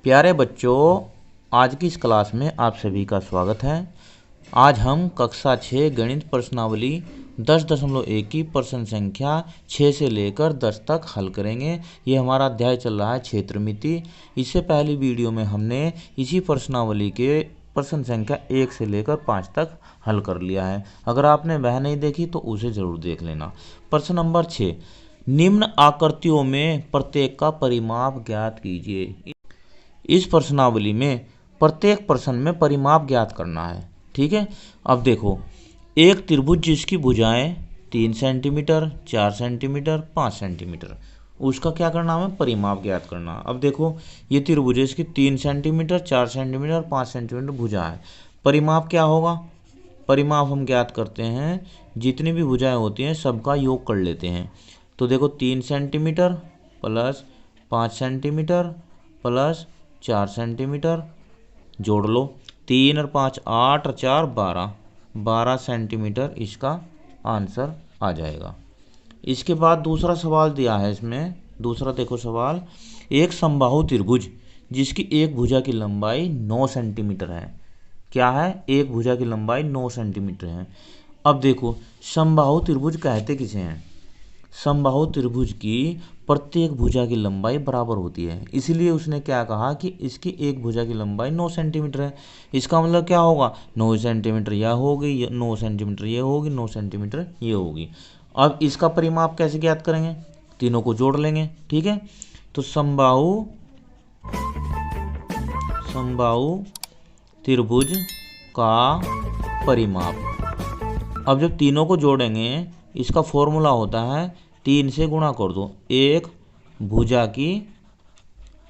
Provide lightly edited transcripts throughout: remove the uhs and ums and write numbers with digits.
प्यारे बच्चों, आज की इस क्लास में आप सभी का स्वागत है। आज हम कक्षा 6 गणित प्रश्नावली 10.1 की प्रश्न संख्या 6 से लेकर 10 तक हल करेंगे। ये हमारा अध्याय चल रहा है क्षेत्रमिति। इससे पहली वीडियो में हमने इसी प्रश्नावली के प्रश्न संख्या 1 से लेकर 5 तक हल कर लिया है। अगर आपने वह नहीं देखी तो उसे ज़रूर देख लेना। प्रश्न नंबर 6, निम्न आकृतियों में प्रत्येक का परिमाप ज्ञात कीजिए। इस प्रश्नावली में प्रत्येक प्रश्न में परिमाप ज्ञात करना है। ठीक है, अब देखो, एक त्रिभुज जिसकी भुजाएं 3 सेंटीमीटर, 4 सेंटीमीटर, 5 सेंटीमीटर, उसका क्या करना है, परिमाप ज्ञात करना। अब देखो, ये त्रिभुज है, इसकी 3 सेंटीमीटर, 4 सेंटीमीटर, 5 सेंटीमीटर भुजा है। परिमाप क्या होगा? परिमाप हम ज्ञात करते हैं, जितनी भी भुजाएं होती हैं सबका योग कर लेते हैं। तो देखो, 3 centimetre plus 5 centimetre plus 4 centimetre, जोड़ लो, 3 और 5 8 और 4 12 सेंटीमीटर इसका आंसर आ जाएगा। इसके बाद दूसरा सवाल दिया है इसमें। दूसरा देखो सवाल, एक समबाहु त्रिभुज जिसकी एक भुजा की लंबाई 9 सेंटीमीटर है। क्या है? एक भुजा की लंबाई 9 सेंटीमीटर है। अब देखो, समबाहु त्रिभुज कहते किसे हैं? समबाहु त्रिभुज की प्रत्येक भुजा की लंबाई बराबर होती है, इसलिए उसने क्या कहा कि इसकी एक भुजा की लंबाई 9 सेंटीमीटर है। इसका मतलब क्या होगा? 9 सेंटीमीटर यह होगी, 9 सेंटीमीटर ये होगी, 9 सेंटीमीटर ये होगी। अब इसका परिमाप कैसे ज्ञात करेंगे? तीनों को जोड़ लेंगे। ठीक है, तो समबाहु त्रिभुज का परिमाप। अब जब तीनों को जोड़ेंगे, इसका फॉर्मूला होता है 3 से गुणा कर दो एक भुजा की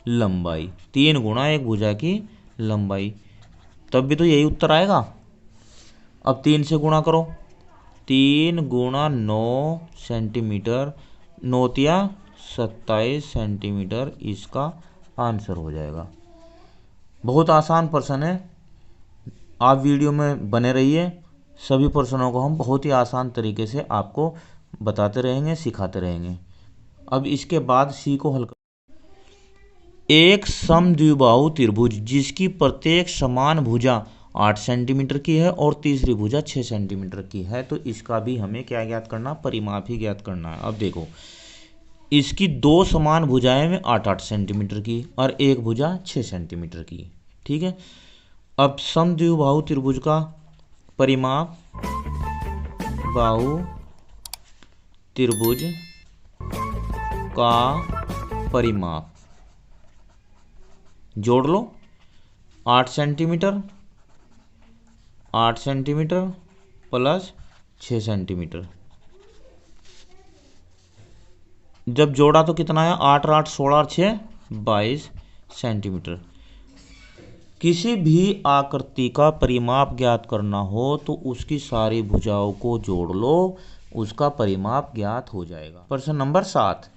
लंबाई, 3 गुणा एक भुजा की लंबाई, तब भी तो यही उत्तर आएगा। अब 3 से गुणा करो, 3 गुणा 9 सेंटीमीटर, 9 तिया 27 सेंटीमीटर इसका आंसर हो जाएगा। बहुत आसान प्रश्न है, आप वीडियो में बने रहिए। सभी प्रश्नों को हम बहुत ही आसान तरीके से आपको बताते रहेंगे, सिखाते रहेंगे। अब इसके बाद सी को हल कर, एक समद्विबाहु त्रिभुज जिसकी प्रत्येक समान भुजा 8 सेंटीमीटर की है और तीसरी भुजा 6 सेंटीमीटर की है, तो इसका भी हमें क्या ज्ञात करना? परिमाप ही ज्ञात करना है। अब देखो, इसकी दो समान भुजाएं में 8-8 सेंटीमीटर की और एक भुजा 6 सेंटीमीटर की। ठीक है, अब समद्विबाहु त्रिभुज का परिमाप, बाहु त्रिभुज का परिमाप, जोड़ लो, 8 सेंटीमीटर प्लस 6 सेंटीमीटर, जब जोड़ा तो कितना है? 8 और 8 16 और 6 22 सेंटीमीटर। किसी भी आकृति का परिमाप ज्ञात करना हो तो उसकी सारी भुजाओं को जोड़ लो, उसका परिमाप ज्ञात हो जाएगा। प्रश्न नंबर 7,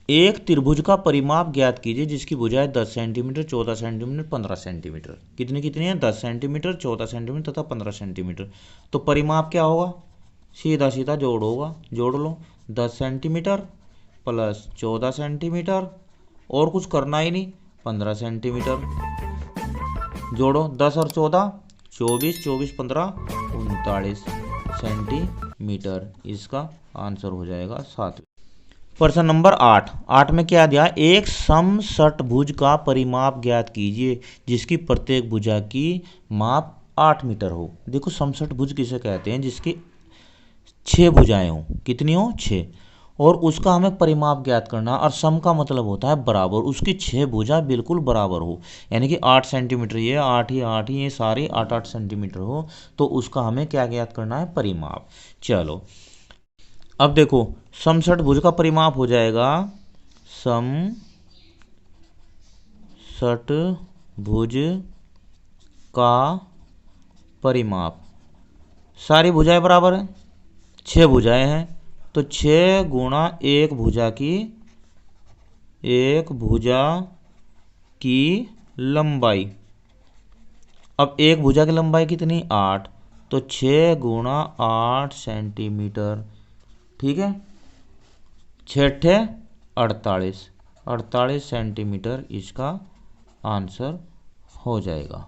एक त्रिभुज का परिमाप ज्ञात कीजिए जिसकी भुजाएं 10 सेंटीमीटर, 14 सेंटीमीटर, 15 सेंटीमीटर। कितनी कितनी है? 10 सेंटीमीटर, 14 सेंटीमीटर तथा 15 सेंटीमीटर। तो परिमाप क्या होगा? सीधा सीधा जोड़ होगा, जोड़ लो, 10 सेंटीमीटर प्लस 14 सेंटीमीटर, और कुछ करना ही नहीं, 15 सेंटीमीटर, जोड़ो, 10 और 14 24, 24 15 39 सेंटीमीटर इसका आंसर हो जाएगा 7। प्रश्न नंबर 8 में क्या दिया? एक समषटभुज का परिमाप ज्ञात कीजिए जिसकी प्रत्येक भुजा की माप 8 मीटर हो। देखो, समषटभुज किसे कहते हैं? जिसकी 6 भुजाएं हो। कितनी हो? 6, और उसका हमें परिमाप ज्ञात करना। और सम का मतलब होता है बराबर, उसकी 6 भुजा बिल्कुल बराबर हो, यानी कि 8 सेंटीमीटर ये 8 ही ये सारी 8-8 सेंटीमीटर हो, तो उसका हमें क्या ज्ञात करना है? परिमाप। चलो, अब देखो, समषटभुज का परिमाप हो जाएगा, समषटभुज का परिमाप, सारी भुजाएं बराबर हैं, 6 भुजाएं हैं, तो 6 गुणा एक भुजा की लंबाई। अब एक भुजा की लंबाई कितनी? 8, तो 6 गुणा 8 सेंटीमीटर। ठीक है, 6 × 48, 48 सेंटीमीटर इसका आंसर हो जाएगा।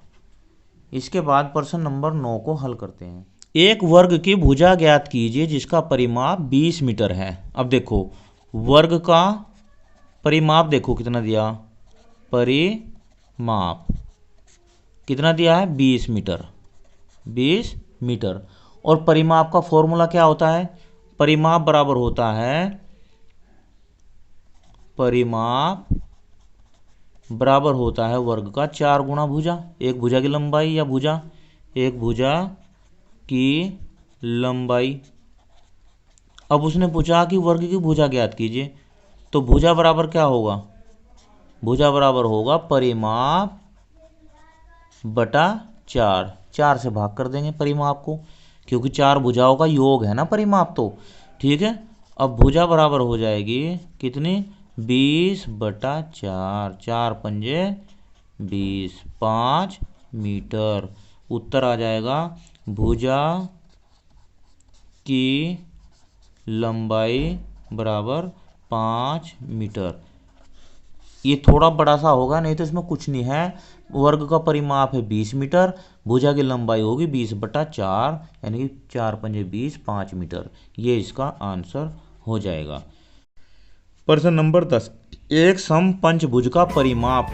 इसके बाद प्रश्न नंबर 9 को हल करते हैं। एक वर्ग की भुजा ज्ञात कीजिए जिसका परिमाप 20 मीटर है। अब देखो वर्ग का परिमाप देखो कितना दिया, परिमाप कितना दिया है 20 मीटर, 20 मीटर। और परिमाप का फॉर्मूला क्या होता है, परिमाप बराबर होता है, परिमाप बराबर होता है वर्ग का 4 गुना भुजा। एक भुजा की लंबाई या भुजा, एक भुजा की लंबाई। अब उसने पूछा कि वर्ग की भुजा ज्ञात कीजिए, तो भुजा बराबर क्या होगा, भुजा बराबर होगा परिमाप बटा 4। 4 से भाग कर देंगे परिमाप को, क्योंकि 4 भुजाओं का योग है ना परिमाप तो, ठीक है। अब भुजा बराबर हो जाएगी कितनी, 20 बटा 4, 4 पंजे 20, 5 मीटर। उत्तर आ जाएगा भुजा की लंबाई बराबर 5 मीटर। ये थोड़ा बड़ा सा होगा, नहीं तो इसमें कुछ नहीं है। वर्ग का परिमाप है 20 मीटर, भुजा की लंबाई होगी 20 बटा 4, यानी कि 4 पंजे 20, 5 मीटर। ये इसका आंसर हो जाएगा। प्रश्न नंबर 10, एक समपंचभुज का परिमाप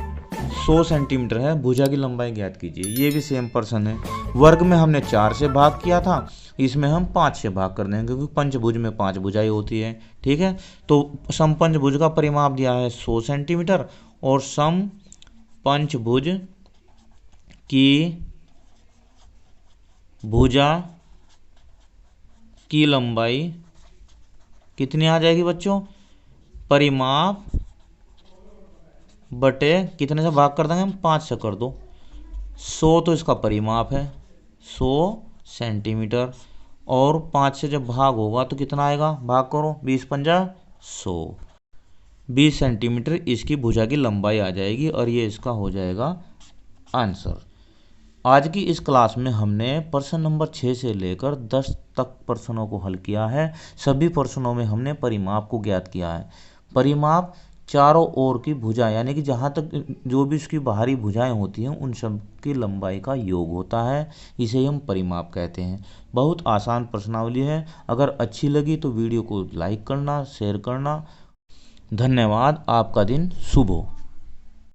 100 सेंटीमीटर है, भुजा की लंबाई ज्ञात कीजिए। ये भी सेम प्रश्न है। वर्ग में हमने 4 से भाग किया था, इसमें हम 5 से भाग कर देंगे क्योंकि पंचभुज में 5 भुजाएं होती है, ठीक है। तो समपंचभुज का परिमाप दिया है 100 सेंटीमीटर और समपंचभुज की भुजा की लंबाई कितनी आ जाएगी बच्चों, परिमाप बटे कितने से भाग कर देंगे हम, 5 से कर दो। 100 तो इसका परिमाप है 100 सेंटीमीटर, और 5 से जब भाग होगा तो कितना आएगा, भाग करो 20 पंजा 100, 20 सेंटीमीटर इसकी भुजा की लंबाई आ जाएगी और ये इसका हो जाएगा आंसर। आज की इस क्लास में हमने प्रश्न नंबर 6 से लेकर 10 तक प्रश्नों को हल किया है। सभी प्रश्नों में हमने परिमाप को ज्ञात किया है। परिमाप चारों ओर की भुजा यानी कि जहाँ तक जो भी उसकी बाहरी भुजाएं होती हैं उन सब की लंबाई का योग होता है, इसे हम परिमाप कहते हैं। बहुत आसान प्रश्नावली है। अगर अच्छी लगी तो वीडियो को लाइक करना, शेयर करना। धन्यवाद। आपका दिन शुभ हो।